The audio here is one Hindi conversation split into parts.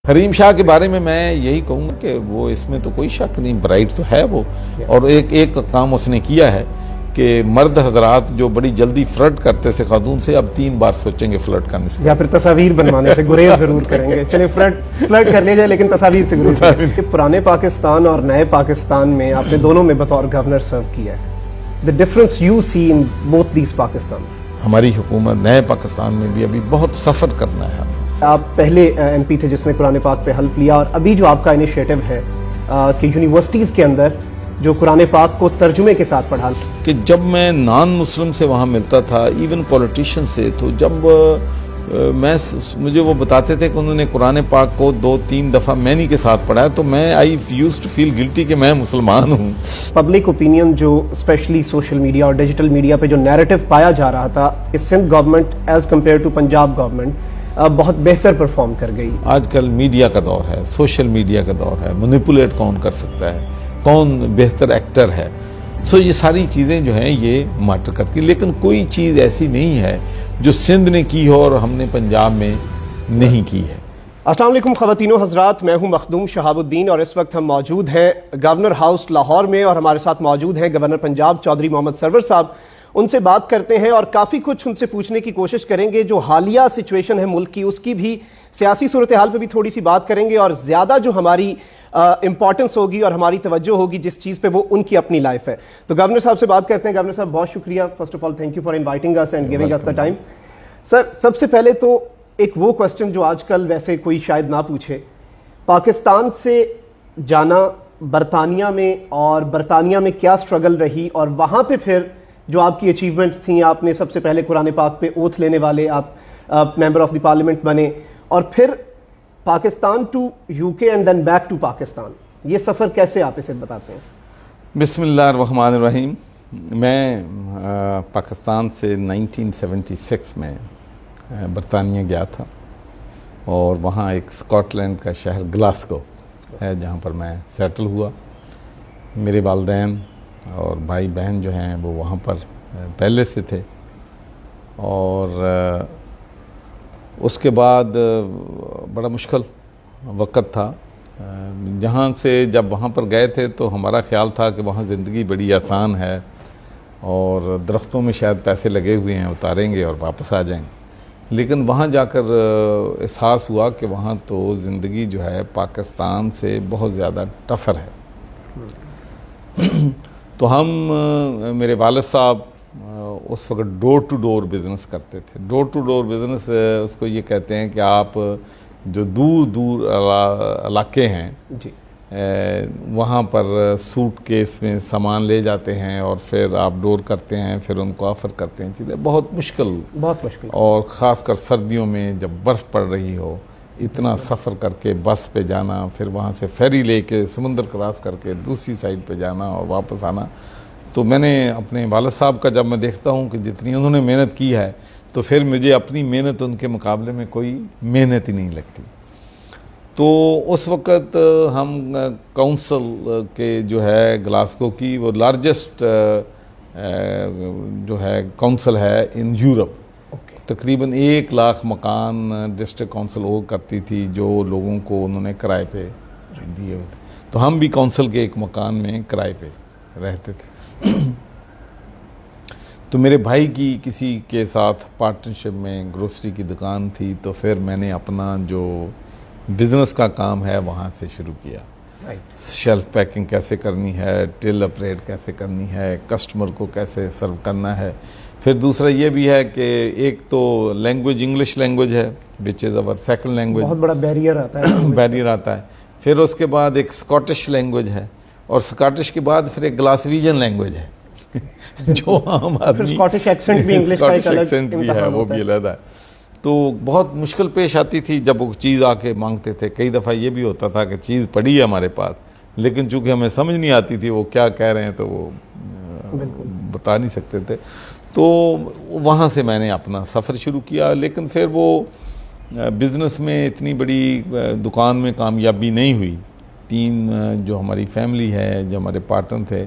हरीम शाह के बारे में मैं यही कहूँगा कि वो इसमें तो कोई शक नहीं, ब्राइट तो है वो। और एक काम उसने किया है कि मर्द हजरात जो बड़ी जल्दी फ्लर्ट करते थे खातून से, अब 3 बार सोचेंगे फ्लर्ट करने से या फिर तस्वीर बनवाने से गुरेज जरूर करेंगे। चलिए फ्लर्ट कर लिया जाए लेकिन तस्वीर से गुरेज करेंगे। पुराने पाकिस्तान और नए पाकिस्तान में आपने दोनों में बतौर गवर्नर सर्व किया है। The difference you see in both these Pakistan. हमारी हुकूमत नए पाकिस्तान में भी अभी बहुत सफ़र करना है। आप पहले एमपी थे जिसने कुरान पाक पे हल्फ लिया, और अभी जो आपका इनिशिएटिव है कि यूनिवर्सिटीज़ के अंदर जो कुरान पाक को तर्जुमे के साथ पढ़ा, कि जब मैं नॉन मुस्लिम से वहाँ मिलता था, इवन पॉलिटिशियन से, तो जब मुझे वो बताते थे कि उन्होंने कुरान पाक को 2-3 दफ़ा मैनी के साथ पढ़ा है, तो मैं I used to feel guilty कि मैं मुसलमान हूँ। पब्लिक ओपिनियन जो स्पेशली सोशल मीडिया और डिजिटल मीडिया पे जो नैरेटिव पाया जा रहा था कि Sindh government as compare to Punjab government बहुत बेहतर परफॉर्म कर गई। आजकल मीडिया का दौर है, सोशल मीडिया का दौर है, मैनिपुलेट कौन कर सकता है, कौन बेहतर एक्टर है। सो ये सारी चीज़ें जो हैं ये मैटर करती है, लेकिन कोई चीज़ ऐसी नहीं है जो सिंध ने की हो और हमने पंजाब में नहीं की है। अस्सलाम वालेकुम ख़वातीनो हज़रात, मैं हूं मखदूम शहाबुद्दीन और इस वक्त हम मौजूद हैं गवर्नर हाउस लाहौर में, और हमारे साथ मौजूद हैं गवर्नर पंजाब चौधरी मोहम्मद सरवर साहब। उनसे बात करते हैं और काफ़ी कुछ उनसे पूछने की कोशिश करेंगे। जो हालिया सिचुएशन है मुल्क की, उसकी भी सियासी सूरत हाल पर भी थोड़ी सी बात करेंगे, और ज़्यादा जो हमारी इंपॉर्टेंस होगी और हमारी तवज्जो होगी जिस चीज़ पे, वो उनकी अपनी लाइफ है। तो गवर्नर साहब से बात करते हैं। गवर्नर साहब बहुत शुक्रिया, first of all thank you for inviting us and giving us the time. Sir, सबसे पहले तो एक वो क्वेश्चन जो आजकल वैसे कोई शायद ना पूछे, पाकिस्तान से जाना बरतानिया में, और बरतानिया में क्या स्ट्रगल रही, और वहाँ पे फिर जो आपकी अचीवमेंट्स थी, आपने सबसे पहले कुरान पाक पे ओथ लेने वाले आप मेंबर ऑफ द पार्लियामेंट बने, और फिर Pakistan to UK and then back to Pakistan, ये सफ़र कैसे आप इसे बताते हैं? बिस्मिल्लाहिर्रहमानिर्रहीम। मैं पाकिस्तान से 1976 में बरतानिया गया था, और वहाँ एक स्कॉटलैंड का शहर ग्लासगो है जहाँ पर मैं सेटल हुआ। मेरे वालिदैन और भाई बहन जो हैं वो वहाँ पर पहले से थे, और उसके बाद बड़ा मुश्किल वक्त था। जहाँ से जब वहाँ पर गए थे तो हमारा ख्याल था कि वहाँ ज़िंदगी बड़ी आसान है, और दरख्तों में शायद पैसे लगे हुए हैं, उतारेंगे और वापस आ जाएंगे। लेकिन वहाँ जाकर एहसास हुआ कि वहाँ तो ज़िंदगी जो है पाकिस्तान से बहुत ज़्यादा टफ़र है। तो हम मेरे वालिद साहब उस वक्त डोर टू डोर बिज़नेस करते थे। डोर टू डोर बिज़नेस उसको ये कहते हैं कि आप जो दूर दूर इलाके हैं जी, वहाँ पर सूट केस में सामान ले जाते हैं, और फिर आप डोर करते हैं, फिर उनको ऑफ़र करते हैं चीज़ें। बहुत मुश्किल, और ख़ासकर सर्दियों में जब बर्फ़ पड़ रही हो, इतना सफ़र करके बस पे जाना, फिर वहाँ से फेरी लेके समुंदर क्रॉस करके दूसरी साइड पे जाना और वापस आना। तो मैंने अपने वालिद साहब का जब मैं देखता हूँ कि जितनी उन्होंने मेहनत की है, तो फिर मुझे अपनी मेहनत उनके मुकाबले में कोई मेहनत ही नहीं लगती। तो उस वक़्त हम काउंसिल के जो है ग्लासगो की, वो लार्जेस्ट जो है काउंसिल है इन यूरोप। तकरीबन 1 लाख मकान डिस्ट्रिक्ट काउंसिल वो करती थी, जो लोगों को उन्होंने किराए पे दिए हुए थे। तो हम भी काउंसिल के एक मकान में किराए पे रहते थे। तो मेरे भाई की किसी के साथ पार्टनरशिप में ग्रोसरी की दुकान थी, तो फिर मैंने अपना जो बिज़नेस का काम है वहाँ से शुरू किया। शेल्फ पैकिंग कैसे करनी है, टिल ऑपरेट कैसे करनी है, कस्टमर को कैसे सर्व करना है। फिर दूसरा ये भी है कि एक तो लैंग्वेज इंग्लिश लैंग्वेज है, which is our second language, बहुत बड़ा बैरियर आता है बैरियर आता है। फिर उसके बाद एक स्कॉटिश लैंग्वेज है, और स्कॉटिश के बाद फिर एक ग्लासवीजन लैंग्वेज है जो आम आदमी, स्कॉटिश एक्सेंट भी, इंग्लिश स्कॉटिश एक्सेंट भी है, वो भी अलग है। तो बहुत मुश्किल पेश आती थी जब वो चीज़ आके मांगते थे। कई दफ़ा ये भी होता था कि चीज़ पड़ी है हमारे पास, लेकिन चूँकि हमें समझ नहीं आती थी वो क्या कह रहे हैं, तो वो बता नहीं सकते थे। तो वहाँ से मैंने अपना सफ़र शुरू किया। लेकिन फिर वो बिज़नेस में इतनी बड़ी दुकान में कामयाबी नहीं हुई। 3 जो हमारी फैमिली है, जो हमारे पार्टनर थे,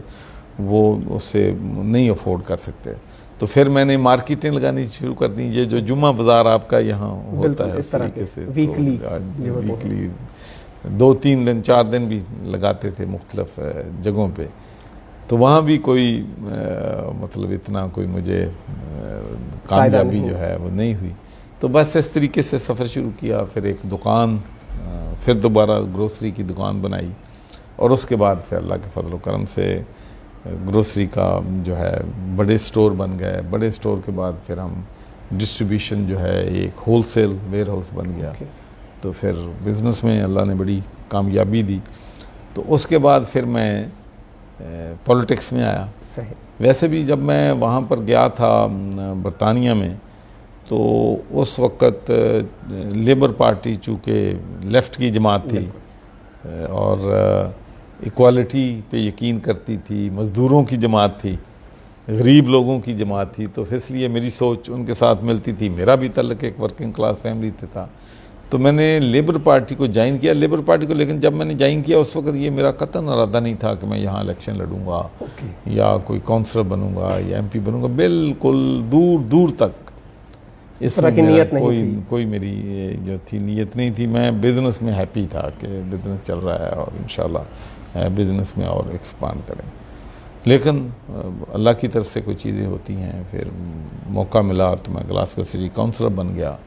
वो उससे नहीं अफोर्ड कर सकते। तो फिर मैंने मार्केटें लगानी शुरू कर दी। ये जो जुम्मा बाज़ार आपका यहाँ होता है इस तरह के से वीकली तो वीकली 2-3 दिन 4 दिन भी लगाते थे मुख्तलिफ जगहों पे। तो वहाँ भी कोई मतलब इतना कोई मुझे कामयाबी जो है वो नहीं हुई। तो बस इस तरीके से सफ़र शुरू किया। फिर एक दुकान, फिर दोबारा ग्रोसरी की दुकान बनाई और उसके बाद फिर अल्लाह के फजल करम से ग्रोसरी का जो है बड़े स्टोर बन गए। बड़े स्टोर के बाद फिर हम डिस्ट्रीब्यूशन जो है एक होलसेल वेयर हाउस बन गया। तो फिर बिज़नेस में अल्लाह ने बड़ी कामयाबी दी। तो उसके बाद फिर मैं पॉलिटिक्स में आया। सही। वैसे भी जब मैं वहाँ पर गया था बरतानिया में, तो उस वक़्त लेबर पार्टी चूँकि लेफ़्ट की जमात थी और इक्वालिटी पे यकीन करती थी, मज़दूरों की जमात थी, गरीब लोगों की जमात थी, तो इसलिए मेरी सोच उनके साथ मिलती थी। मेरा भी तल्लुक़ एक वर्किंग क्लास फैमिली से था। तो मैंने लेबर पार्टी को ज्वाइन किया, लेबर पार्टी को। लेकिन जब मैंने ज्वाइन किया उस वक्त ये मेरा कतई इरादा नहीं था कि मैं यहाँ इलेक्शन लड़ूंगा या कोई काउंसलर बनूंगा या MP बनूंगा। बिल्कुल दूर दूर तक इस तरह की नीयत नहीं थी। कोई मेरी जो थी नीयत नहीं थी। मैं बिज़नेस में हैप्पी था कि बिज़नेस चल रहा है और इंशाल्लाह बिज़नेस में और एक्सपांड करें। लेकिन अल्लाह की तरफ से कोई चीज़ें होती हैं। फिर मौका मिला तो मैं ग्लासगो सिटी काउंसलर बन गया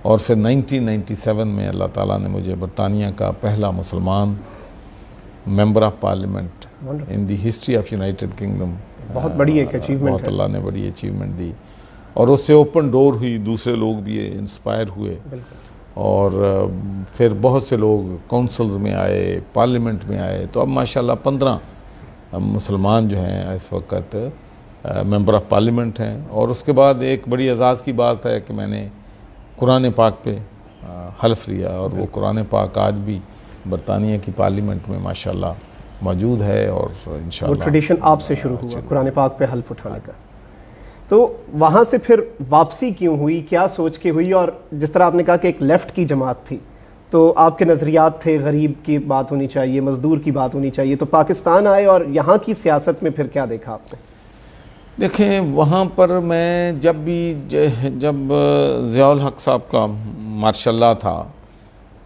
और फिर 1997 में अल्लाह ताला ने मुझे बरतानिया का पहला मुसलमान member of parliament in the history of United kingdom, बहुत बड़ी एक अचीवमेंट है। बहुत अल्लाह ने बड़ी अचीवमेंट दी और उससे ओपन डोर हुई। दूसरे लोग भी इंस्पायर हुए और फिर बहुत से लोग काउंसिल्स में आए, पार्लियामेंट में आए। तो अब माशाल्लाह 15 मुसलमान जो हैं इस वक्त मेंबर ऑफ पार्लियामेंट हैं। और उसके बाद एक बड़ी एजाज़ की बात है कि मैंने कुरान पाक पे हल्फ लिया और वो कुरान पाक आज भी बरतानिया की पार्लियामेंट में माशाल्लाह मौजूद है। और इंशाल्लाह वो ट्रेडिशन आपसे शुरू हुआ कुरान पाक पे हल्फ उठाने का। तो वहाँ से फिर वापसी क्यों हुई, क्या सोच के हुई? और जिस तरह आपने कहा कि एक लेफ़्ट की जमात थी, तो आपके नज़रियात थे गरीब की बात होनी चाहिए, मज़दूर की बात होनी चाहिए। तो पाकिस्तान आए और यहाँ की सियासत में फिर क्या देखा आपने? देखें, वहाँ पर मैं जब ज़ियाउल हक साहब का मार्शल था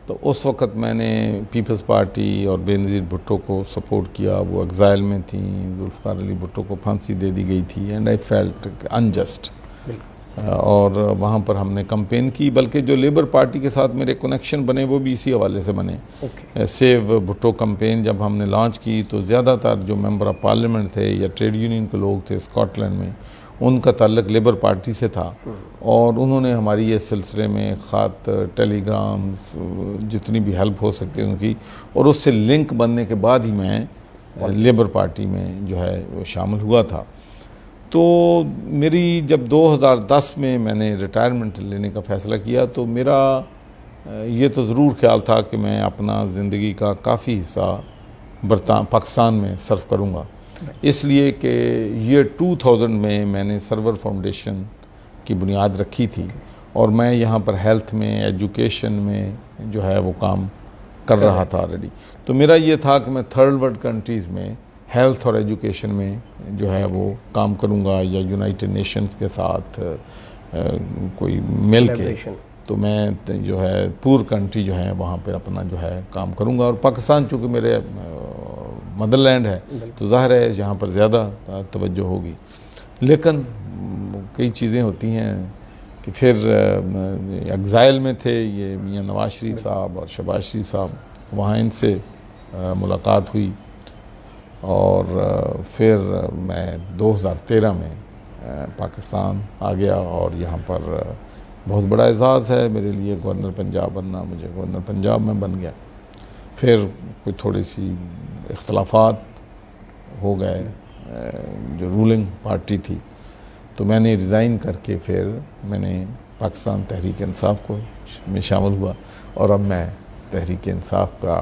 तो उस वक़्त मैंने पीपल्स पार्टी और बेनज़ीर भुट्टो को सपोर्ट किया। वो एग्ज़ाइल में थी, जुल्फ़िकार अली भुट्टो को फांसी दे दी गई थी एंड आई फेल्ट अनजस्ट। और वहाँ पर हमने कैंपेन की, बल्कि जो लेबर पार्टी के साथ मेरे कनेक्शन बने वो भी इसी हवाले से बने। सेव भुट्टो कैंपेन जब हमने लॉन्च की तो ज़्यादातर जो मेंबर ऑफ पार्लियामेंट थे या ट्रेड यूनियन के लोग थे स्कॉटलैंड में, उनका ताल्लुक़ लेबर पार्टी से था और उन्होंने हमारी इस सिलसिले में ख़त, टेलीग्राम्स, जितनी भी हेल्प हो सकती है उनकी, और उससे लिंक बनने के बाद ही मैं लेबर पार्टी में जो है वो शामिल हुआ था। तो मेरी जब 2010 में मैंने रिटायरमेंट लेने का फ़ैसला किया तो मेरा ये तो ज़रूर ख्याल था कि मैं अपना ज़िंदगी का काफ़ी हिस्सा पाकिस्तान में सर्व करूँगा। इसलिए कि ईयर 2000 में मैंने सर्वर फाउंडेशन की बुनियाद रखी थी और मैं यहाँ पर हेल्थ में, एजुकेशन में जो है वो काम कर रहा था ऑलरेडी। तो मेरा ये था कि मैं थर्ड वर्ल्ड कंट्रीज़ में हेल्थ और एजुकेशन में जो है वो काम करूँगा या यूनाइटेड नेशंस के साथ कोई मिल के, तो मैं जो है पूर कंट्री जो है वहाँ पर अपना जो है काम करूँगा। और पाकिस्तान चूँकि मेरे मदरलैंड है तो ज़ाहिर है यहाँ पर ज़्यादा तवज्जो होगी। लेकिन कई चीज़ें होती हैं कि फिर एग्ज़ाइल में थे ये मियाँ नवाज शरीफ साहब और शहबाज शरीफ साहब, वहाँ इनसे मुलाकात हुई और फिर मैं 2013 में पाकिस्तान आ गया और यहाँ पर बहुत बड़ा एजाज़ है मेरे लिए गवर्नर पंजाब बनना। मुझे गवर्नर पंजाब में बन गया। फिर कोई थोड़ी सी इख्तलाफात हो गए, जो रूलिंग पार्टी थी, तो मैंने रिज़ाइन करके फिर मैंने पाकिस्तान तहरीक इंसाफ को में शामिल हुआ और अब मैं तहरीक इंसाफ का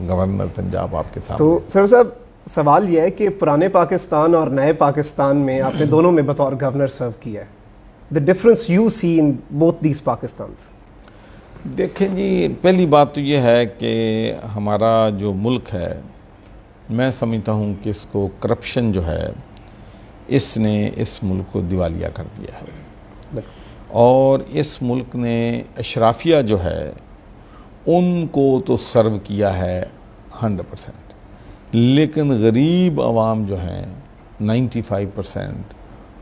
गवर्नर पंजाब आपके सामने। तो सर साहब, सवाल यह है कि पुराने पाकिस्तान और नए पाकिस्तान में आपने दोनों में बतौर गवर्नर सर्व किया है। The difference you see in both these Pakistans? देखें जी, पहली बात तो ये है कि हमारा जो मुल्क है, मैं समझता हूँ कि इसको करप्शन जो है इसने इस मुल्क को दिवालिया कर दिया है। और इस मुल्क ने अशराफिया जो है उनको तो सर्व किया है 100%, लेकिन गरीब आवाम जो हैं 95%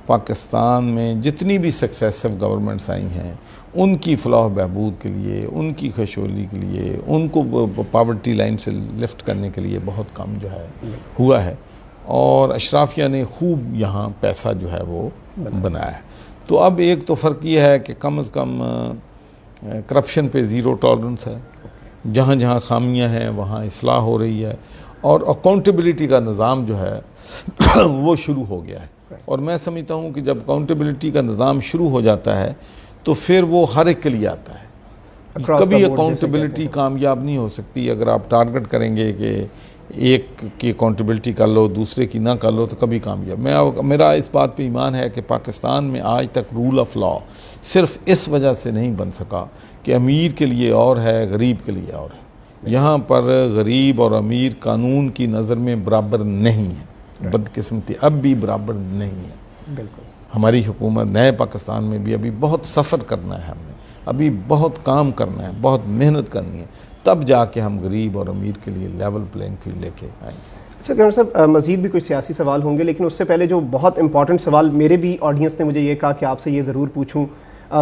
पाकिस्तान में जितनी भी सक्सेसिव गवर्नमेंट्स आई हैं उनकी फलाह बहबूद के लिए, उनकी खुशहाली के लिए, उनको पावर्टी लाइन से लिफ्ट करने के लिए बहुत कम जो है हुआ है। और अशराफिया ने खूब यहाँ पैसा जो है वो बनाया है। तो अब एक तो फ़र्क ये है कि कम से कम करप्शन पे ज़ीरो टॉलरेंस है, जहाँ जहाँ खामियाँ हैं वहाँ इस्लाह हो रही है, और अकाउंटेबिलिटी का निज़ाम जो है वो शुरू हो गया है। और मैं समझता हूँ कि जब अकाउंटेबिलिटी का निज़ाम शुरू हो जाता है तो फिर वो हर एक के लिए आता है। कभी अकाउंटेबिलिटी कामयाब नहीं हो सकती अगर आप टारगेट करेंगे कि एक की अकाउंटेबिलिटी कर लो दूसरे की ना कर लो, तो कभी कामयाब। मेरा इस बात पे ईमान है कि पाकिस्तान में आज तक रूल ऑफ लॉ सिर्फ इस वजह से नहीं बन सका कि अमीर के लिए और है, गरीब के लिए और है। यहाँ पर गरीब और अमीर कानून की नज़र में बराबर नहीं है, बदकिस्मती अब भी बराबर नहीं है। बिल्कुल हमारी हुकूमत नए पाकिस्तान में भी अभी बहुत सफ़र करना है, हमने अभी बहुत काम करना है, बहुत मेहनत करनी है, तब जाके हम गरीब और अमीर के लिए लेवल प्लेइंग फील्ड लेके आएंगे। अच्छा गवर्नर साहब, मज़ीद भी कुछ सियासी सवाल होंगे, लेकिन उससे पहले जो बहुत इंपॉर्टेंट सवाल मेरे भी ऑडियंस ने मुझे ये कहा कि आपसे ये ज़रूर पूछूं।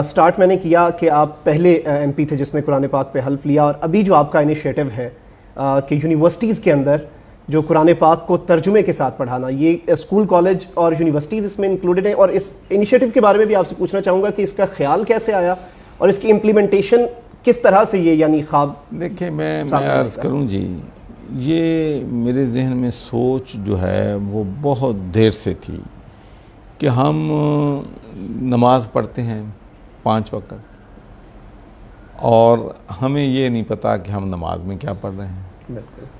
स्टार्ट मैंने किया कि आप पहले MP थे जिसने कुरान पाक पे हल्फ लिया, और अभी जो आपका इनिशिएटिव है कि यूनिवर्सिटीज़ के अंदर जो कुरान पाक को तर्जुमे के साथ पढ़ाना, ये स्कूल कॉलेज और यूनिवर्सिटीज़ इसमें इंक्लूडेड हैं। और इस इनिशिएटिव के बारे में भी आपसे पूछना चाहूँगा कि इसका ख्याल कैसे आया और इसकी इम्प्लीमेंटेशन किस तरह से ये यानी ख्वाब। देखिए मैं अर्ज़ करूँ जी, ये मेरे जहन में सोच जो है वो बहुत देर से थी कि हम नमाज पढ़ते हैं 5 वक्त और हमें ये नहीं पता कि हम नमाज में क्या पढ़ रहे हैं।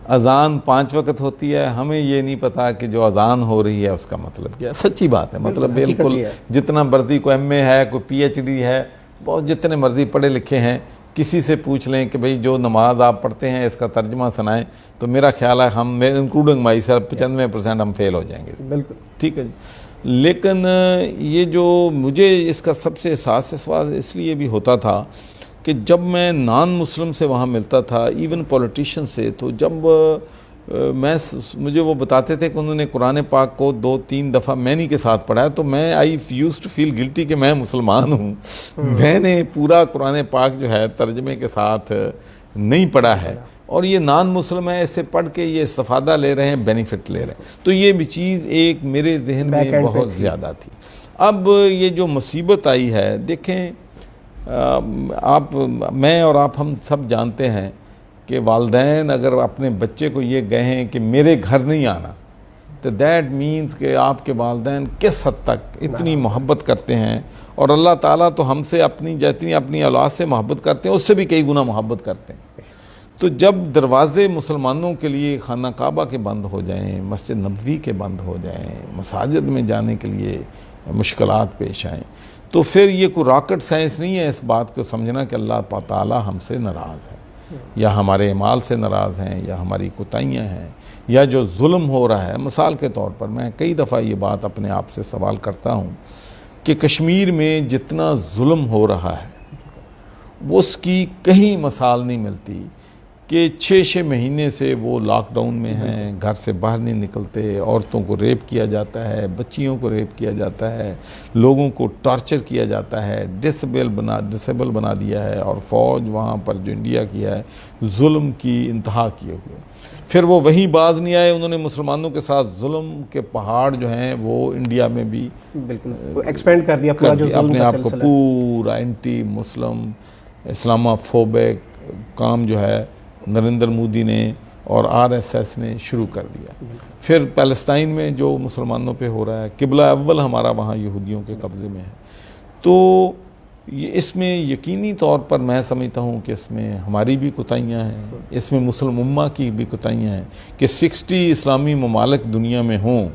अज़ान 5 वक्त होती है, हमें ये नहीं पता कि जो अज़ान हो रही है उसका मतलब क्या। सच्ची बात है, मतलब बिल्कुल जितना मर्जी कोई MA है, कोई PhD है, बहुत जितने मर्जी पढ़े लिखे हैं, किसी से पूछ लें कि भाई जो नमाज आप पढ़ते हैं इसका तर्जमा सुनाएं, तो मेरा ख्याल है हम इंक्लूडिंग माई सेल्फ 95% हम फेल हो जाएंगे। बिल्कुल ठीक है जी। लेकिन ये जो मुझे इसका सबसे एहसास सवाल इसलिए भी होता था कि जब मैं नॉन मुस्लिम से वहाँ मिलता था, इवन पॉलिटिशियन से, तो जब मुझे वो बताते थे कि उन्होंने कुरान पाक को 2-3 दफ़ा मैनी के साथ पढ़ा है, तो मैं I used to feel guilty कि मैं मुसलमान हूँ, मैंने पूरा कुरान पाक जो है तर्जमे के साथ नहीं पढ़ा है, और ये नॉन मुस्लिम है, इससे पढ़ के ये इस्तिफ़ादा ले रहे हैं, बेनिफिट ले रहे हैं। तो ये भी चीज़ एक मेरे जहन में बहुत ज़्यादा थी। अब ये जो मुसीबत आई है, देखें मैं और आप हम सब जानते हैं कि वालिदैन अगर अपने बच्चे को ये कहें कि मेरे घर नहीं आना, तो दैट मीन्स कि आपके वालिदैन किस हद तक इतनी मोहब्बत करते हैं। और अल्लाह ताला तो हमसे जितनी अपनी औलाद से मोहब्बत करते हैं उससे भी कई गुना मोहब्बत करते हैं। तो जब दरवाज़े मुसलमानों के लिए खाना काबा के बंद हो जाएं, मस्जिद नबवी के बंद हो जाएं, मसाजिद में जाने के लिए मुश्किलात पेश आएँ, तो फिर ये कोई रॉकेट साइंस नहीं है इस बात को समझना कि अल्लाह ताला हमसे नाराज़ है, या हमारे अमाल से नाराज़ हैं, या हमारी कोताहियाँ हैं, या जो जुल्म हो रहा है। मिसाल के तौर पर मैं कई दफ़ा ये बात अपने आप से सवाल करता हूँ कि कश्मीर में जितना जुल्म हो रहा है उसकी कहीं मिसाल नहीं मिलती कि 6-6 महीने से वो लॉकडाउन में हैं, घर से बाहर नहीं निकलते, औरतों को रेप किया जाता है, बच्चियों को रेप किया जाता है, लोगों को टॉर्चर किया जाता है, डिसेबल बना दिया है, और फ़ौज वहाँ पर जो इंडिया किया है जुल्म की इंतहा किए हुए। फिर वो वहीं बाज नहीं आए, उन्होंने मुसलमानों के साथ जुल्म के पहाड़ जो हैं वो इंडिया में भी बिल्कुल एक्सपेंड कर दिया, पूरा जो अपने आप को पूरा एंटी मुस्लिम इस्लामोफोबिक काम जो है नरेंद्र मोदी ने और RSS ने शुरू कर दिया। फिर पैलेस्टाइन में जो मुसलमानों पे हो रहा है, किबला अव्वल हमारा वहाँ यहूदियों के कब्ज़े में है। तो ये इसमें यकीनी तौर पर मैं समझता हूँ कि इसमें हमारी भी कोताहियाँ हैं, इसमें मुस्लिम उम्मा की भी कोताहियाँ हैं कि 60 इस्लामी ममालिक दुनिया में हों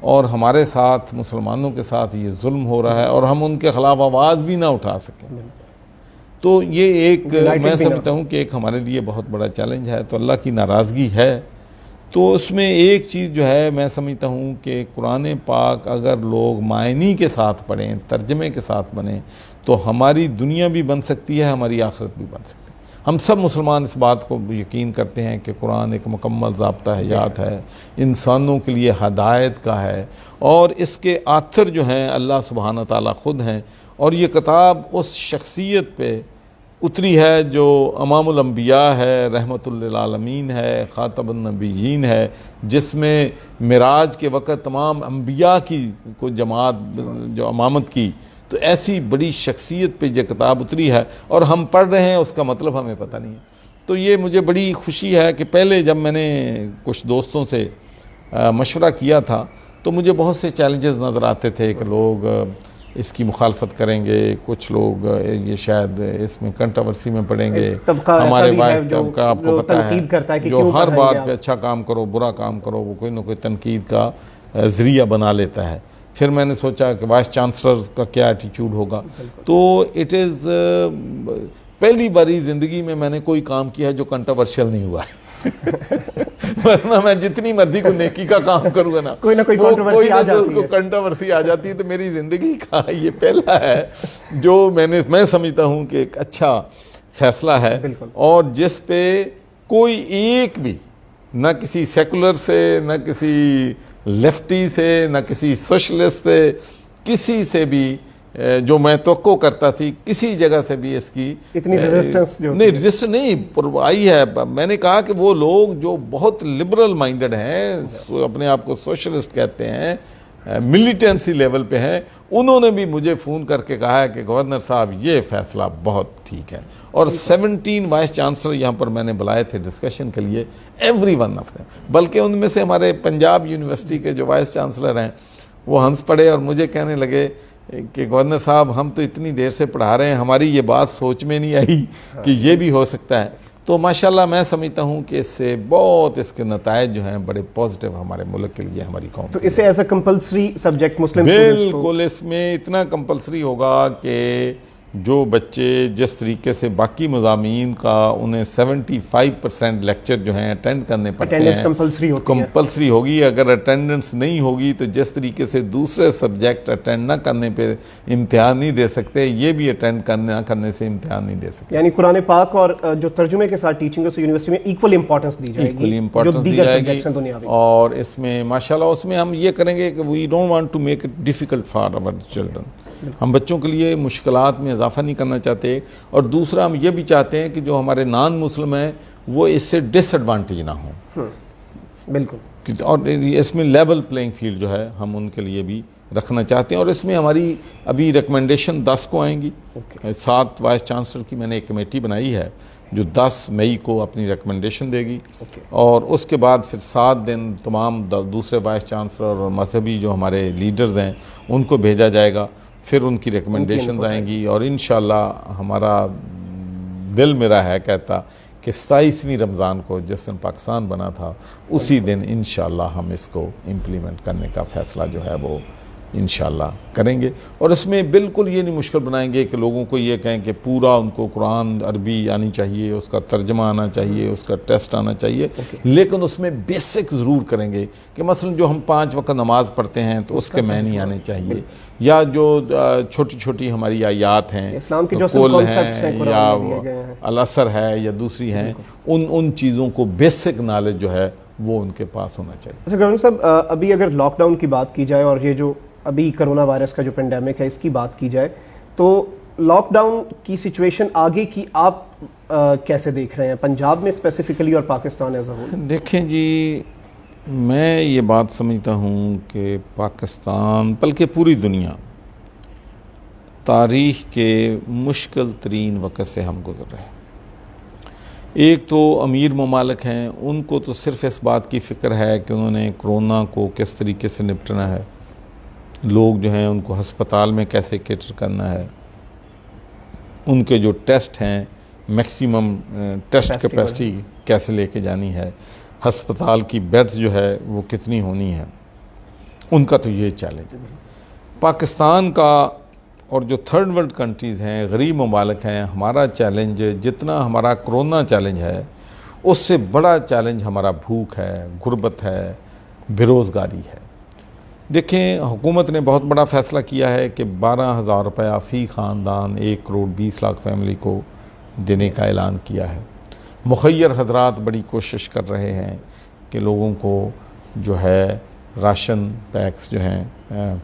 और हमारे साथ मुसलमानों के साथ ये जुल्म हो रहा है और हम उनके ख़िलाफ़ आवाज़ भी ना उठा सकें। तो ये एक मैं समझता हूँ कि एक हमारे लिए बहुत बड़ा चैलेंज है। तो अल्लाह की नाराज़गी है तो उसमें एक चीज़ जो है मैं समझता हूँ कि कुरान पाक अगर लोग मायनी के साथ पढ़ें, तर्जमे के साथ बने, तो हमारी दुनिया भी बन सकती है, हमारी आखिरत भी बन सकती है। हम सब मुसलमान इस बात को यकीन करते हैं कि कुरान एक मुकम्मल ज़ाब्ता हयात है, इंसानों के लिए हदायत का है, और इसके आथर जो हैं अल्लाह सुब्हानहू तआला ख़ुद हैं। और ये किताब उस शख्सियत पे उतरी है जो इमामुल अंबिया है, रहमतुल लिल आलमीन है, ख़ातमुन नबिय्यीन है, जिसमें मिराज के वक़्त तमाम अंबिया की को जमात जो इमामत की, तो ऐसी बड़ी शख्सियत पे ये किताब उतरी है और हम पढ़ रहे हैं, उसका मतलब हमें पता नहीं है। तो ये मुझे बड़ी खुशी है कि पहले जब मैंने कुछ दोस्तों से मशवरा किया था तो मुझे बहुत से चैलेंजेस नज़र आते थे कि लोग इसकी मुखालफत करेंगे, कुछ लोग ये शायद इसमें कंट्रोवर्सी में पड़ेंगे। हमारे वाइस तबका आपको पता है जो हर बात पे अच्छा काम करो, बुरा काम करो, वो कोई ना कोई तनकीद का ज़रिया बना लेता है। फिर मैंने सोचा कि वाइस चांसलर का क्या एटीट्यूड होगा। तो इट इज़ पहली बारी ज़िंदगी में मैंने कोई काम किया है जो कंट्रोवर्शियल नहीं हुआ है। वरना मैं जितनी मर्जी को नेकी का काम करूँगा ना, कोई ना उसको कंट्रोवर्सी आ जाती है। तो मेरी ज़िंदगी का ये पहला है जो मैं समझता हूँ कि एक अच्छा फैसला है, और जिस पे कोई एक भी, ना किसी सेकुलर से, ना किसी लेफ्टी से, ना किसी सोशलिस्ट से, किसी से भी जो मैं तवक्को करता थी, किसी जगह से भी इसकी इतनी रेजिस्टेंस रेजिस्टेंस नहीं आई है। मैंने कहा कि वो लोग जो बहुत लिबरल माइंडेड हैं, अपने आप को सोशलिस्ट कहते हैं, मिलिटेंसी लेवल पे हैं, उन्होंने भी मुझे फ़ोन करके कहा है कि गवर्नर साहब ये फ़ैसला बहुत ठीक है। और 17 वाइस चांसलर यहाँ पर मैंने बुलाए थे डिस्कशन के लिए, एवरी वन ऑफ देम। बल्कि उनमें से हमारे पंजाब यूनिवर्सिटी के जो वाइस चांसलर हैं वो हंस पड़े और मुझे कहने लगे कि गवर्नर साहब हम तो इतनी देर से पढ़ा रहे हैं, हमारी ये बात सोच में नहीं आई कि ये भी हो सकता है। तो माशाल्लाह मैं समझता हूँ कि इससे बहुत इसके नतायज जो हैं बड़े पॉजिटिव हमारे मुल्क के लिए, हमारी कौम। तो इसे एज अ कंपल्सरी सब्जेक्ट मुस्लिम बिल्कुल इसमें इतना कंपल्सरी होगा कि जो बच्चे जिस तरीके से बाकी मज़ामीन का उन्हें 75% लेक्चर जो हैं अटेंड करने पड़ते हैं, कंपल्सरी होगी। अगर अटेंडेंस नहीं होगी तो जिस तरीके से दूसरे सब्जेक्ट अटेंड ना करने पे इम्तिहान नहीं दे सकते, ये भी अटेंड करने ना करने से इम्तिहान नहीं दे सकते। यानी कुरान पाक और जो तर्जुमे के साथ टीचिंग है यूनिवर्सिटी में इक्वल इंपॉर्टेंस दी जाएगी, इक्वल इंपॉर्टेंस दी जाएगी। और इसमें माशाल्लाह उसमें हम ये करेंगे कि we don't want to make it difficult for our children. हम बच्चों के लिए मुश्किलात में इजाफा नहीं करना चाहते, और दूसरा हम ये भी चाहते हैं कि जो हमारे नॉन मुस्लिम हैं वो इससे डिसएडवांटेज ना हो। बिल्कुल। और इसमें लेवल प्लेइंग फील्ड जो है हम उनके लिए भी रखना चाहते हैं। और इसमें हमारी अभी रिकमेंडेशन 10 को आएंगी। 7 वाइस चांसलर की मैंने एक कमेटी बनाई है जो 10 मई को अपनी रिकमेंडेशन देगी। और उसके बाद फिर 7 दिन तमाम दूसरे वाइस चांसलर और मजहबी जो हमारे लीडर्स हैं उनको भेजा जाएगा, फिर उनकी रिकमेंडेशन आएंगी। और इंशाल्लाह हमारा दिल मेरा है कहता कि 27वीं रमज़ान को जिस दिन पाकिस्तान बना था उसी दिन इंशाल्लाह हम इसको इम्प्लीमेंट करने का फ़ैसला जो है वो इंशाल्लाह करेंगे। और इसमें बिल्कुल ये नहीं मुश्किल बनाएंगे कि लोगों को ये कहें कि पूरा उनको कुरान अरबी आनी चाहिए, उसका तर्जमा आना चाहिए, उसका टेस्ट आना चाहिए। लेकिन उसमें बेसिक ज़रूर करेंगे कि मसलन जो हम 5 वक्त नमाज़ पढ़ते हैं तो उसके मैनी आने चाहिए, या जो छोटी छोटी हमारी आयात हैं, इस्लाम की जो कुल हैं या अल-असर है या दूसरी हैं, उन चीज़ों को बेसिक नॉलेज जो है वो उनके पास होना चाहिए। अच्छा गवर्नर साहब, अभी अगर लॉकडाउन की बात की जाए और ये जो अभी कोरोना वायरस का जो पेंडेमिक है इसकी बात की जाए, तो लॉकडाउन की सिचुएशन आगे की आप कैसे देख रहे हैं पंजाब में स्पेसिफिकली और पाकिस्तान एज अ होल? देखें जी, मैं ये बात समझता हूँ कि पाकिस्तान बल्कि पूरी दुनिया तारीख़ के मुश्किल तरीन वक़्त से हम गुज़र रहे हैं। एक तो अमीर ममालिक हैं, उनको तो सिर्फ़ इस बात की फ़िक्र है कि उन्होंने कोरोना को किस तरीके से निपटना है, लोग जो हैं उनको हस्पताल में कैसे कैटर करना है, उनके जो टेस्ट हैं मैक्सिमम टेस्ट कैपेसिटी कैसे लेके जानी है, हस्पताल की बेड्स जो है वो कितनी होनी है, उनका तो ये चैलेंज है। पाकिस्तान का और जो थर्ड वर्ल्ड कंट्रीज़ हैं, गरीब ममालिक हैं, हमारा चैलेंज जितना हमारा कोरोना चैलेंज है उससे बड़ा चैलेंज हमारा भूख है, गुर्बत है, बेरोज़गारी है। देखें, हुकूमत ने बहुत बड़ा फ़ैसला किया है कि 12,000 रुपया फ़ी ख़ानदान 1 करोड़ 20 लाख फैमिली को देने का ऐलान किया है। मुखय्यर हजरात बड़ी कोशिश कर रहे हैं कि लोगों को जो है राशन पैक्स जो हैं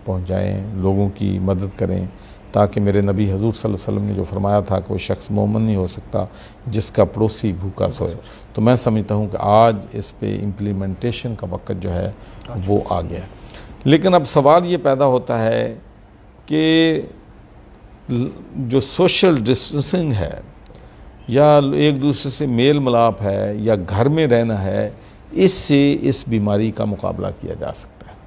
पहुँचाएँ, लोगों की मदद करें, ताकि मेरे नबी हजूर सल्लल्लाहु अलैहि वसल्लम ने जो फरमाया था कि वो शख्स मोमिन नहीं हो सकता जिसका पड़ोसी भूखा सोए। तो मैं समझता हूँ कि आज इस पे इम्प्लीमेंटेशन का वक्त जो है वो आ गया है। लेकिन अब सवाल ये पैदा होता है कि जो सोशल डिस्टेंसिंग है या एक दूसरे से मेल मिलाप है या घर में रहना है, इससे इस बीमारी का मुकाबला किया जा सकता है।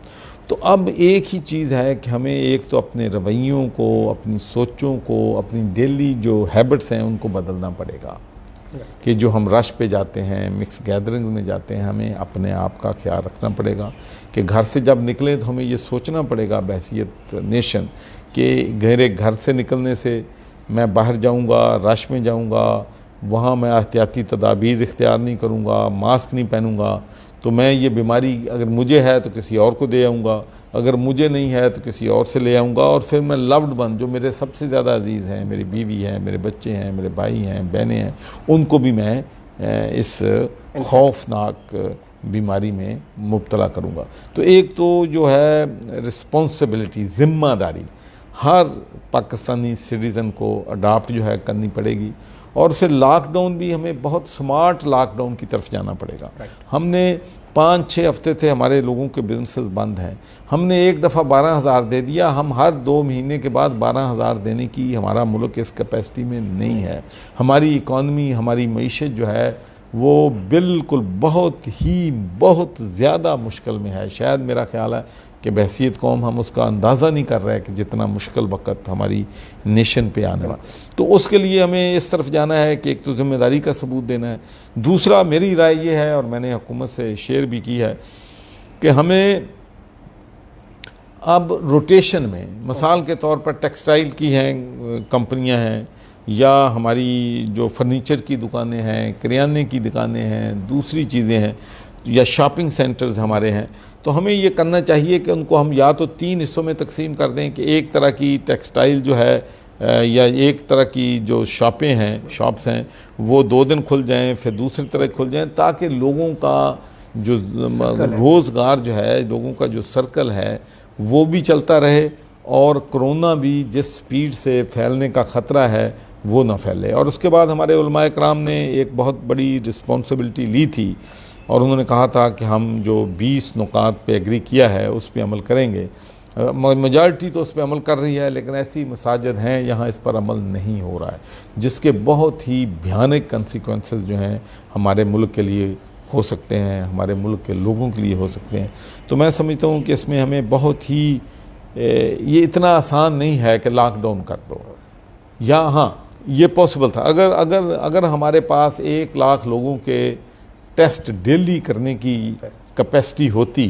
तो अब एक ही चीज़ है कि हमें एक तो अपने रवैयों को, अपनी सोचों को, अपनी डेली जो हैबिट्स हैं उनको बदलना पड़ेगा कि जो हम रश पे जाते हैं, मिक्स गैदरिंग में जाते हैं, हमें अपने आप का ख्याल रखना पड़ेगा कि घर से जब निकलें तो हमें ये सोचना पड़ेगा बहैसियत नेशन कि मेरे घर से निकलने से मैं बाहर जाऊंगा, रश में जाऊंगा, वहाँ मैं एहतियाती तदाबीर इख्तियार नहीं करूँगा, मास्क नहीं पहनूँगा, तो मैं ये बीमारी अगर मुझे है तो किसी और को दे आऊँगा, अगर मुझे नहीं है तो किसी और से ले आऊँगा, और फिर मैं लव्ड वन जो मेरे सबसे ज़्यादा अजीज़ हैं, मेरी बीवी हैं, मेरे बच्चे हैं, मेरे भाई हैं, बहनें हैं, उनको भी मैं इस खौफनाक बीमारी में मुब्तला करूँगा। तो एक तो जो है रिस्पॉन्सिबिलिटी, ज़िम्मेदारी हर पाकिस्तानी सिटीज़न को अडाप्ट जो है करनी पड़ेगी। और फिर लॉकडाउन भी हमें बहुत स्मार्ट लॉकडाउन की तरफ जाना पड़ेगा। हमने 5-6 हफ्ते थे हमारे लोगों के बिजनेसेस बंद हैं, हमने एक दफ़ा 12,000 दे दिया, हम हर 2 महीने के बाद 12,000 देने की हमारा मुल्क इस कैपेसिटी में नहीं है। हमारी इकॉनमी, हमारी मईशत जो है वो बिल्कुल बहुत ज़्यादा मुश्किल में है। शायद मेरा ख्याल है कि बहसीत कौम हम उसका अंदाज़ा नहीं कर रहे कि जितना मुश्किल वक्त हमारी नेशन पे आने वाला। तो उसके लिए हमें इस तरफ जाना है कि एक तो ज़िम्मेदारी का सबूत देना है, दूसरा मेरी राय ये है और मैंने हुकूमत से शेयर भी की है कि हमें अब रोटेशन में, मिसाल के तौर पर टेक्सटाइल की हैं कंपनियां हैं, या हमारी जो फर्नीचर की दुकानें हैं, किराने की दुकानें हैं, दूसरी चीज़ें हैं, या शॉपिंग सेंटर्स हमारे हैं, तो हमें ये करना चाहिए कि उनको हम या तो 3 हिस्सों में तकसीम कर दें कि एक तरह की टेक्सटाइल जो है या एक तरह की जो शॉप्स हैं वो 2 दिन खुल जाएं, फिर दूसरी तरह खुल जाएं, ताकि लोगों का जो रोज़गार जो है, लोगों का जो सर्कल है वो भी चलता रहे और कोरोना भी जिस स्पीड से फैलने का ख़तरा है वो ना फैले। और उसके बाद हमारे उलमाए कराम ने एक बहुत बड़ी रिस्पॉन्सिबिलिटी ली थी और उन्होंने कहा था कि हम जो 20 नुकात पे एग्री किया है उस पे अमल करेंगे। मेजॉरिटी तो उस पे अमल कर रही है, लेकिन ऐसी मसाजिद हैं यहाँ इस पर अमल नहीं हो रहा है, जिसके बहुत ही भयानक कंसिक्वेंसेस जो हैं हमारे मुल्क के लिए हो सकते हैं, हमारे मुल्क के लोगों के लिए हो सकते हैं। तो मैं समझता हूँ कि इसमें हमें बहुत ही ये इतना आसान नहीं है कि लॉकडाउन कर दो, या हाँ ये पॉसिबल था अगर हमारे पास 1 लाख लोगों के टेस्ट डेली करने की कैपेसिटी होती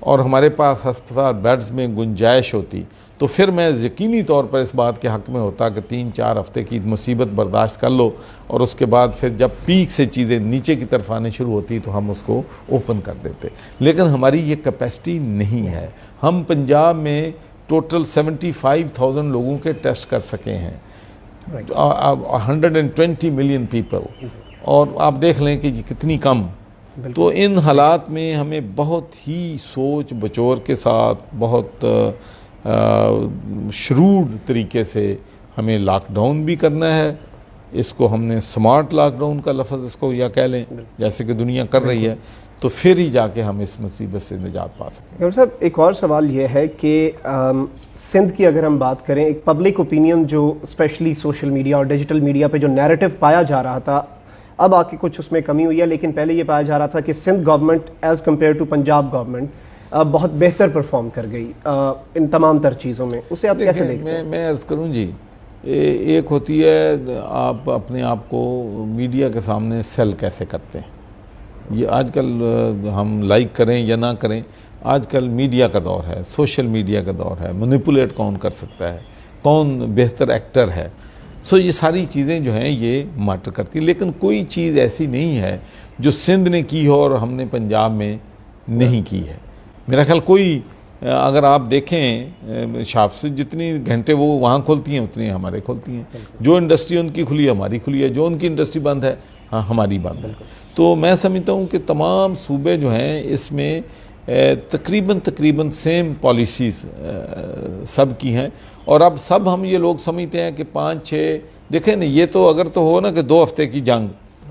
और हमारे पास अस्पताल बेड्स में गुंजाइश होती, तो फिर मैं यकीनी तौर पर इस बात के हक़ में होता कि 3-4 हफ्ते की मुसीबत बर्दाश्त कर लो और उसके बाद फिर जब पीक से चीज़ें नीचे की तरफ आने शुरू होती तो हम उसको ओपन कर देते। लेकिन हमारी ये कैपेसिटी नहीं है। हम पंजाब में टोटल 75,000 लोगों के टेस्ट कर सके हैं, 120 मिलियन पीपल, और आप देख लें कि कितनी कम। तो इन हालात में हमें बहुत ही सोच बचौर के साथ, बहुत श्रूड तरीके से हमें लॉकडाउन भी करना है। इसको हमने स्मार्ट लॉकडाउन का लफ्ज़ इसको या कह लें, जैसे कि दुनिया कर रही है, तो फिर ही जाके हम इस मुसीबत से निजात पा सकें। डॉक्टर साहब, एक और सवाल ये है कि सिंध की अगर हम बात करें, एक पब्लिक ओपिनियन जो स्पेशली सोशल मीडिया और डिजिटल मीडिया पे जो नैरेटिव पाया जा रहा था, अब आके कुछ उसमें कमी हुई है, लेकिन पहले ये पाया जा रहा था कि Sindh government as compare to Punjab government बहुत बेहतर परफॉर्म कर गई इन तमाम तर चीज़ों में। उसे आप कैसे देखते हैं? मैं अर्ज़ करूँ जी, एक होती है आप अपने आप को मीडिया के सामने सेल कैसे करते हैं। ये आजकल हम लाइक करें या ना करें, आजकल मीडिया का दौर है, सोशल मीडिया का दौर है, मैनिपुलेट कौन कर सकता है, कौन बेहतर एक्टर है। सो ये सारी चीज़ें जो हैं ये मैटर करती हैं, लेकिन कोई चीज़ ऐसी नहीं है जो सिंध ने की हो और हमने पंजाब में नहीं की है। मेरा ख्याल कोई, अगर आप देखें शॉप से जितनी घंटे वो वहाँ खोलती हैं उतनी हमारे खोलती हैं, जो इंडस्ट्री उनकी खुली है हमारी खुली है, जो उनकी इंडस्ट्री बंद है हाँ हमारी बंद है। तो मैं समझता हूँ कि तमाम सूबे जो हैं इसमें तकरीबन सेम पॉलिसीज़ सब की हैं, और अब सब हम ये लोग समझते हैं कि 5-6 देखें ना, ये तो अगर तो हो ना कि 2 हफ्ते की जंग,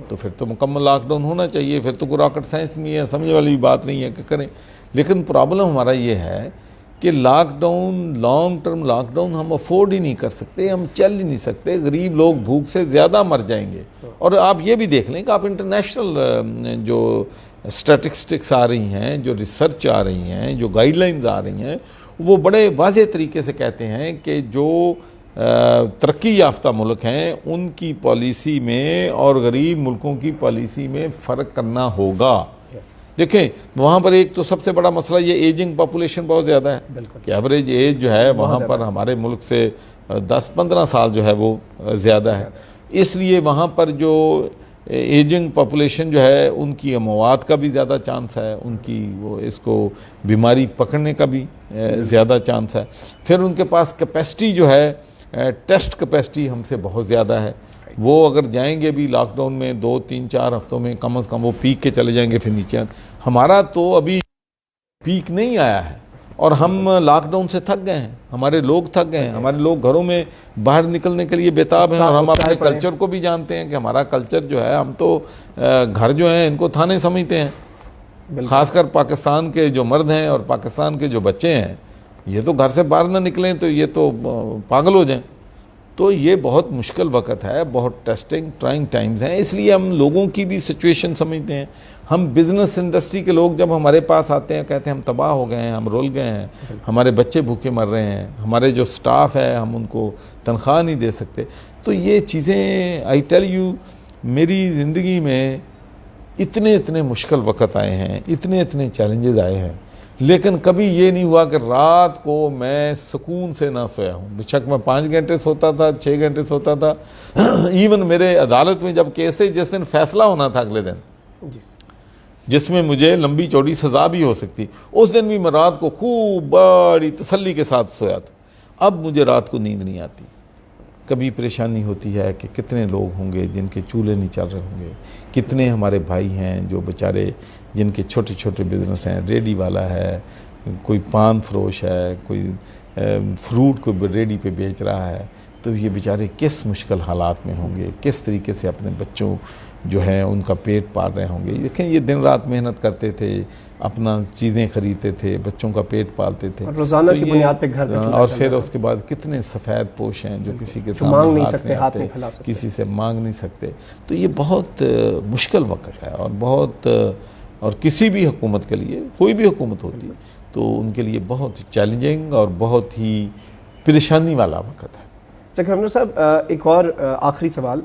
तो फिर तो मुकम्मल लॉकडाउन होना चाहिए, फिर तो कोई रॉकेट साइंस में है, समझने वाली बात नहीं है कि करें। लेकिन प्रॉब्लम हमारा ये है कि लॉकडाउन, लॉन्ग टर्म लॉकडाउन हम अफोर्ड ही नहीं कर सकते, हम चल ही नहीं सकते, गरीब लोग भूख से ज़्यादा मर जाएंगे। और आप ये भी देख लें कि आप इंटरनेशनल जो स्टैटिस्टिक्स आ रही हैं, जो रिसर्च आ रही हैं, जो गाइडलाइंस आ रही हैं, वो बड़े वाज़ेह तरीके से कहते हैं कि जो तरक्की याफ्ता मुल्क हैं उनकी पॉलिसी में और गरीब मुल्कों की पॉलिसी में फ़र्क करना होगा। देखें वहाँ पर एक तो सबसे बड़ा मसला ये एजिंग पॉपुलेशन बहुत ज़्यादा है कि एवरेज एज जो है वहाँ पर हमारे मुल्क से 10-15 साल जो है वो ज़्यादा है, इसलिए वहाँ पर जो एजिंग पॉपुलेशन जो है उनकी अमवात का भी ज़्यादा चांस है, उनकी वो इसको बीमारी पकड़ने का भी ज़्यादा चांस है। फिर उनके पास कैपेसिटी जो है, टेस्ट कैपेसिटी हमसे बहुत ज़्यादा है, वो अगर जाएंगे भी लॉकडाउन में 2-3-4 हफ्तों में कम से कम वो पीक के चले जाएंगे, फिर नीचे। हमारा तो अभी पीक नहीं आया है और हम लॉकडाउन से थक गए हैं, हमारे लोग थक गए हैं, हमारे लोग घरों में बाहर निकलने के लिए बेताब हैं, और हम अपने कल्चर को भी जानते हैं कि हमारा कल्चर जो है, हम तो घर जो हैं इनको थाने समझते हैं। ख़ासकर पाकिस्तान के जो मर्द हैं और पाकिस्तान के जो बच्चे हैं, ये तो घर से बाहर ना निकलें तो ये तो पागल हो जाएं। तो ये बहुत मुश्किल वक्त है, बहुत टेस्टिंग ट्राइंग टाइम्स हैं, इसलिए हम लोगों की भी सिचुएशन समझते हैं। हम बिज़नेस इंडस्ट्री के लोग जब हमारे पास आते हैं कहते हैं हम तबाह हो गए हैं, हम रुल गए हैं, हमारे बच्चे भूखे मर रहे हैं, हमारे जो स्टाफ है हम उनको तनख्वाह नहीं दे सकते। तो ये चीज़ें आई टेल यू, मेरी ज़िंदगी में इतने मुश्किल वक्त आए हैं, इतने चैलेंजेस आए हैं, लेकिन कभी ये नहीं हुआ कि रात को मैं सुकून से ना सोया हूँ। बेशक मैं 5 घंटे सोता था, 6 घंटे सोता था। इवन मेरे अदालत में जब केस है, जिस दिन फैसला होना था अगले दिन, जिसमें मुझे लंबी चौड़ी सज़ा भी हो सकती, उस दिन भी मैं रात को खूब बड़ी तसल्ली के साथ सोया था। अब मुझे रात को नींद नहीं आती। कभी परेशानी होती है कि कितने लोग होंगे जिनके चूल्हे नहीं चल रहे होंगे, कितने हमारे भाई हैं जो बेचारे जिनके छोटे छोटे बिज़नेस हैं, रेडी वाला है, कोई पान फरोश है, कोई फ्रूट को रेडी पे बेच रहा है, तो ये बेचारे किस मुश्किल हालात में होंगे, किस तरीके से अपने बच्चों जो है उनका पेट पाल रहे होंगे। देखें ये दिन रात मेहनत करते थे, अपना चीज़ें ख़रीदते थे, बच्चों का पेट पालते थे, रोज़ाना की बुनियाद पे घर और फिर उसके बाद कितने सफ़ेद पोश हैं जो किसी के सामने मांग नहीं सकते, हाथ नहीं फैला सकते, किसी से मांग नहीं सकते। तो ये बहुत मुश्किल वक्त है, और बहुत, और किसी भी हुकूमत के लिए, कोई भी हुकूमत होती है तो उनके लिए बहुत चैलेंजिंग और बहुत ही परेशानी वाला वक्त है। अच्छा गवर्नर साहब, एक और आखिरी सवाल।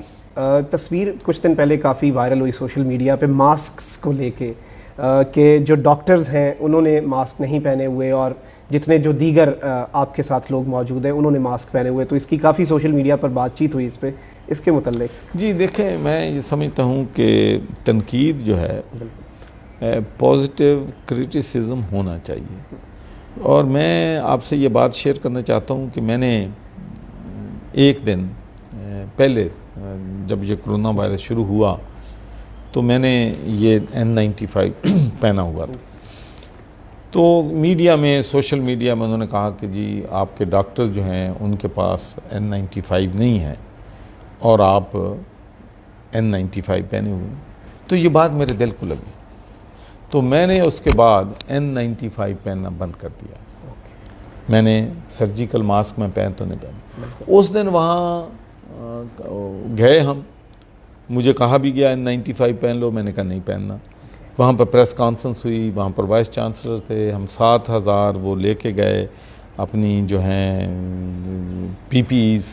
तस्वीर कुछ दिन पहले काफ़ी वायरल हुई सोशल मीडिया पे मास्क्स को लेके, कि जो डॉक्टर्स हैं उन्होंने मास्क नहीं पहने हुए और जितने जो दीगर आपके साथ लोग मौजूद हैं उन्होंने मास्क पहने हुए, तो इसकी काफ़ी सोशल मीडिया पर बातचीत हुई इस पर, इसके मुतल्लिक। जी देखें, मैं ये समझता हूँ कि तनकीद जो है पॉजिटिव क्रिटिसिज्म होना चाहिए, और मैं आपसे ये बात शेयर करना चाहता हूँ कि मैंने एक दिन पहले जब ये कोरोना वायरस शुरू हुआ तो मैंने ये N95 पहना हुआ था। तो मीडिया में, सोशल मीडिया में उन्होंने कहा कि जी आपके डॉक्टर्स जो हैं उनके पास N95 नहीं है और आप N95 पहने हुए। तो ये बात मेरे दिल को लगी, तो मैंने उसके बाद N95 पहनना बंद कर दिया। मैंने सर्जिकल मास्क में पहन तो नहीं पहना। उस दिन वहाँ गए हम, मुझे कहा भी गया N95 पहन लो, मैंने कहा नहीं पहनना। वहाँ पर प्रेस कॉन्फ्रेंस हुई, वहाँ पर वाइस चांसलर थे, हम 7000 वो लेके गए, अपनी जो हैं PPEs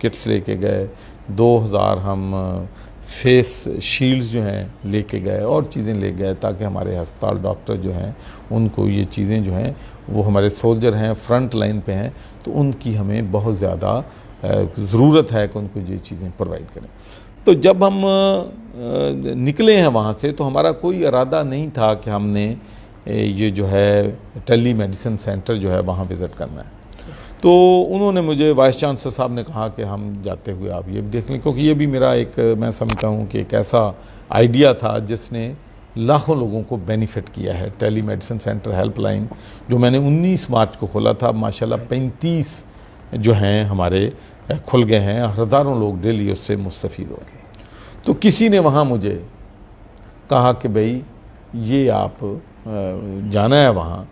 किट्स लेके गए, 2000 हम फेस शील्ड्स जो हैं लेके गए और चीज़ें ले गए, ताकि हमारे अस्पताल डॉक्टर जो हैं उनको ये चीज़ें जो हैं, वो हमारे सोल्जर हैं, फ्रंट लाइन पे हैं, तो उनकी हमें बहुत ज़्यादा ज़रूरत है कि उनको ये चीज़ें प्रोवाइड करें। तो जब हम निकले हैं वहाँ से, तो हमारा कोई इरादा नहीं था कि हमने ये जो है टेली मेडिसिन सेंटर जो है वहाँ विज़िट करना है। तो उन्होंने मुझे, वाइस चांसलर साहब ने कहा कि हम जाते हुए आप ये भी देख लें, क्योंकि ये भी मेरा एक, मैं समझता हूँ कि एक ऐसा आइडिया था जिसने लाखों लोगों को बेनिफिट किया है। टेली मेडिसिन सेंटर हेल्पलाइन जो मैंने 19 मार्च को खोला था, माशाल्लाह 35 जो हैं हमारे खुल गए हैं, हज़ारों लोग डेली उससे मुस्तफ़ीद हो गए। तो किसी ने वहाँ मुझे कहा कि भाई ये आप जाना है वहाँ,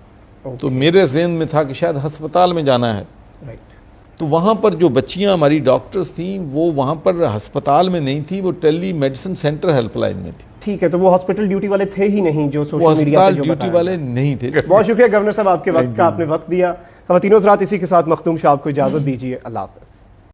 तो मेरे ज़हन में था कि शायद हस्पताल में जाना है। तो वहाँ पर जो बच्चियाँ हमारी डॉक्टर्स थीं वो वहाँ पर हस्पताल में नहीं थी, वो टेली मेडिसिन सेंटर हेल्पलाइन में थी। ठीक है, तो वो हॉस्पिटल ड्यूटी वाले थे ही नहीं जो सोशल वो मीडिया हस्पताल ड्यूटी वाले नहीं थे। बहुत शुक्रिया गवर्नर साहब, आपके वक्त का, आपने वक्त दिया। ख़वातीन हज़रात, इसी के साथ मखदूम साहब को इजाज़त दीजिए। अल्लाह हाफ़िज़।